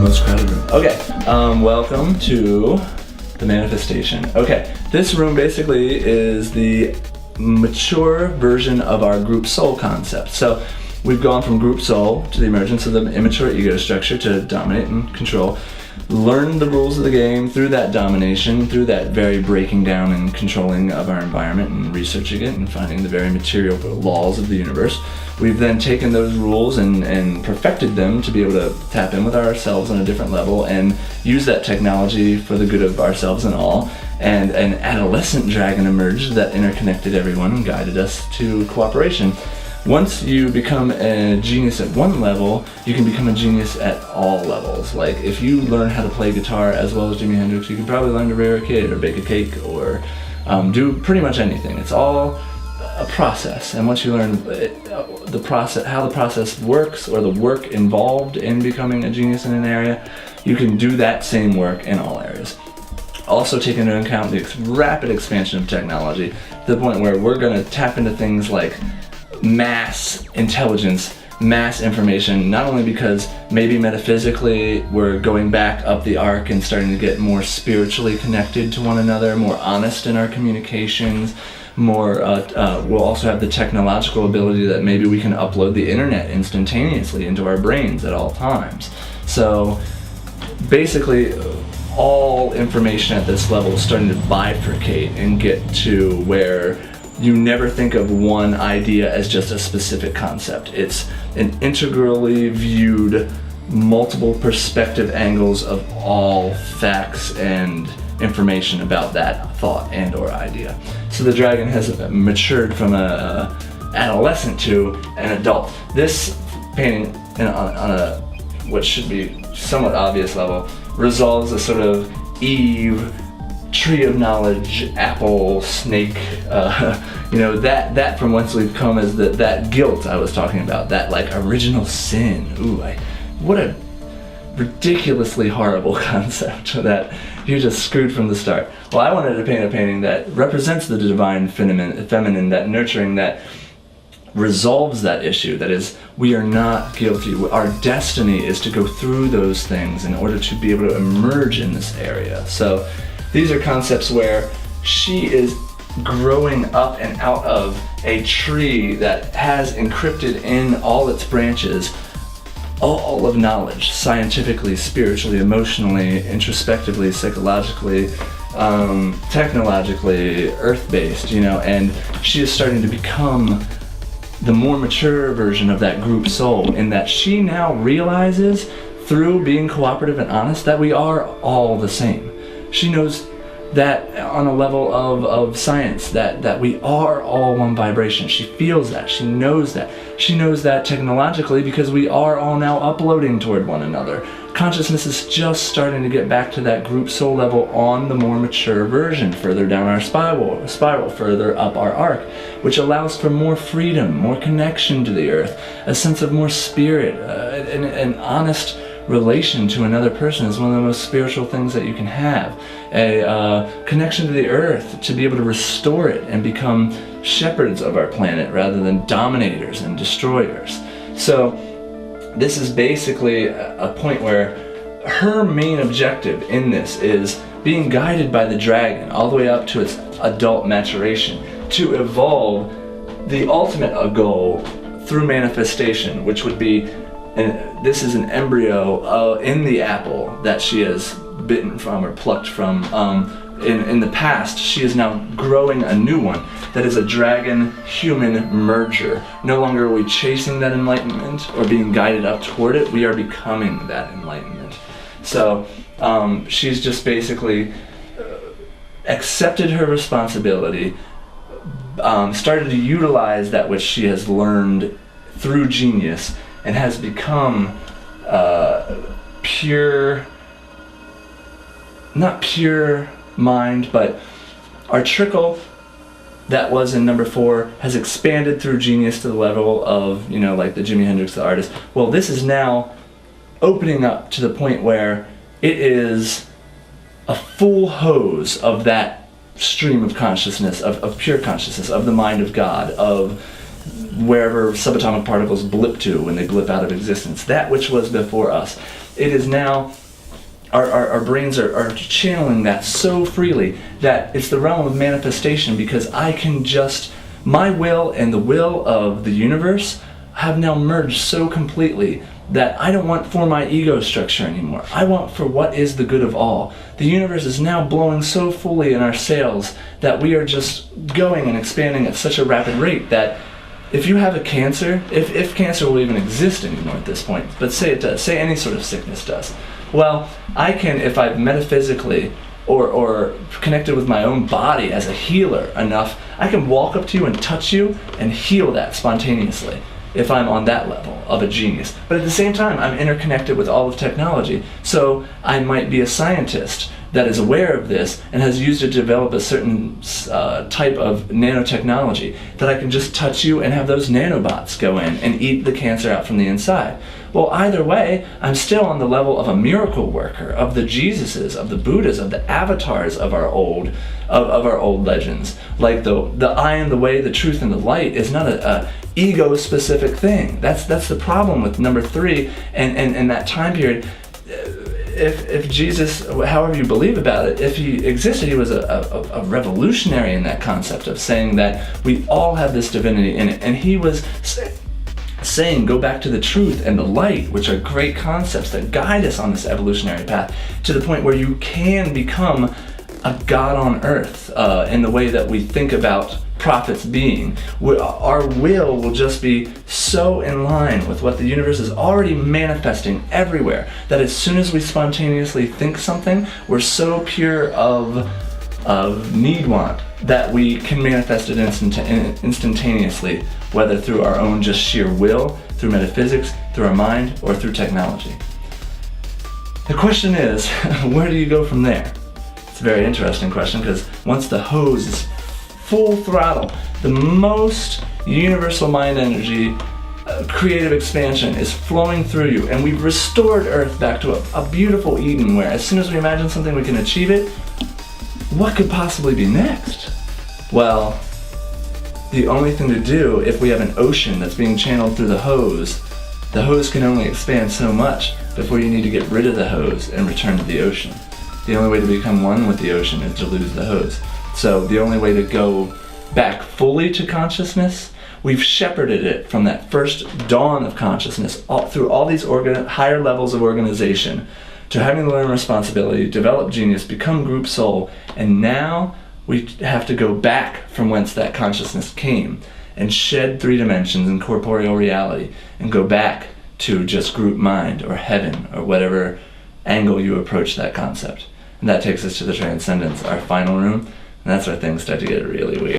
most crowded room. Okay, welcome to the manifestation. Okay, this room basically is the mature version of our group soul concept. So we've gone from group soul to the emergence of the immature ego structure to dominate and control. Learn the rules of the game through that domination, through that very breaking down and controlling of our environment and researching it and finding the very material laws of the universe. We've then taken those rules and perfected them to be able to tap in with ourselves on a different level and use that technology for the good of ourselves and all. And an adolescent dragon emerged that interconnected everyone and guided us to cooperation. Once you become a genius at one level, you can become a genius at all levels. Like, if you learn how to play guitar as well as Jimi Hendrix, you can probably learn to rear a kid or bake a cake or do pretty much anything. It's all a process, and once you learn the process, how the process works, or the work involved in becoming a genius in an area, you can do that same work in all areas. Also take into account the rapid expansion of technology to the point where we're going to tap into things like mass intelligence, mass information, not only because maybe metaphysically we're going back up the arc and starting to get more spiritually connected to one another, more honest in our communications, more we'll also have the technological ability that maybe we can upload the internet instantaneously into our brains at all times. So basically all information at this level is starting to bifurcate and get to where you never think of one idea as just a specific concept. It's an integrally viewed, multiple perspective angles of all facts and information about that thought and or idea. So the dragon has matured from a adolescent to an adult. This painting on a what should be somewhat obvious level resolves a sort of Eve, tree of knowledge, apple, snake, that from whence we've come is that guilt I was talking about, that like original sin. What a ridiculously horrible concept that you just screwed from the start. Well, I wanted to paint a painting that represents the divine feminine, that nurturing, that resolves that issue. That is, we are not guilty. Our destiny is to go through those things in order to be able to emerge in this area. So these are concepts where she is growing up and out of a tree that has encrypted in all its branches all of knowledge, scientifically, spiritually, emotionally, introspectively, psychologically, technologically, earth-based, and she is starting to become the more mature version of that group soul, in that she now realizes through being cooperative and honest that we are all the same. She knows that on a level of science, that we are all one vibration. She feels that, she knows that. She knows that technologically because we are all now uploading toward one another. Consciousness is just starting to get back to that group soul level on the more mature version, further down our spiral, further up our arc, which allows for more freedom, more connection to the earth, a sense of more spirit, an honest relation to another person is one of the most spiritual things that you can have. A connection to the earth, to be able to restore it and become shepherds of our planet rather than dominators and destroyers. So this is basically a point where her main objective in this is being guided by the dragon all the way up to its adult maturation, to evolve the ultimate goal through manifestation, which would be, and this is an embryo in the apple that she has bitten from or plucked from. In the past, she is now growing a new one that is a dragon-human merger. No longer are we chasing that enlightenment or being guided up toward it, we are becoming that enlightenment. So she's just basically accepted her responsibility, started to utilize that which she has learned through genius, and has become not pure mind, but our trickle that was in number 4 has expanded through genius to the level of, like the Jimi Hendrix, the artist. Well, this is now opening up to the point where it is a full hose of that stream of consciousness, of pure consciousness, of the mind of God, of wherever subatomic particles blip to when they blip out of existence, that which was before us. It is now, our brains are channeling that so freely that it's the realm of manifestation, because I can just, my will and the will of the universe have now merged so completely that I don't want for my ego structure anymore. I want for what is the good of all. The universe is now blowing so fully in our sails that we are just going and expanding at such a rapid rate that if you have a cancer, if cancer will even exist anymore at this point, but say it does, say any sort of sickness does, well, I can, if I've metaphysically or connected with my own body as a healer enough, I can walk up to you and touch you and heal that spontaneously, if I'm on that level of a genius. But at the same time, I'm interconnected with all of technology, so I might be a scientist that is aware of this and has used it to develop a certain type of nanotechnology that I can just touch you and have those nanobots go in and eat the cancer out from the inside. Well, either way, I'm still on the level of a miracle worker, of the Jesuses, of the Buddhas, of the avatars of our old legends. Like the I am the way, the truth, and the light is not a ego-specific thing. That's the problem with number 3 and that time period. If Jesus, however you believe about it, if he existed, he was a revolutionary in that concept of saying that we all have this divinity in it. And he was saying, go back to the truth and the light, which are great concepts that guide us on this evolutionary path, to the point where you can become a God on earth in the way that we think about prophets being. Our will just be so in line with what the universe is already manifesting everywhere that as soon as we spontaneously think something, we're so pure of need want that we can manifest it instantaneously, whether through our own just sheer will, through metaphysics, through our mind, or through technology. The question is, where do you go from there? It's a very interesting question, because once the hose is full throttle, the most universal mind energy, creative expansion is flowing through you, and we've restored Earth back to a beautiful Eden where as soon as we imagine something we can achieve it. What could possibly be next? Well, the only thing to do, if we have an ocean that's being channeled through the hose can only expand so much before you need to get rid of the hose and return to the ocean. The only way to become one with the ocean is to lose the hose. So the only way to go back fully to consciousness, we've shepherded it from that first dawn of consciousness through all these higher levels of organization to having to learn responsibility, develop genius, become group soul, and now we have to go back from whence that consciousness came and shed 3 dimensions and corporeal reality and go back to just group mind or heaven or whatever angle you approach that concept. And that takes us to the transcendence, our final room. And that's where things start to get really weird.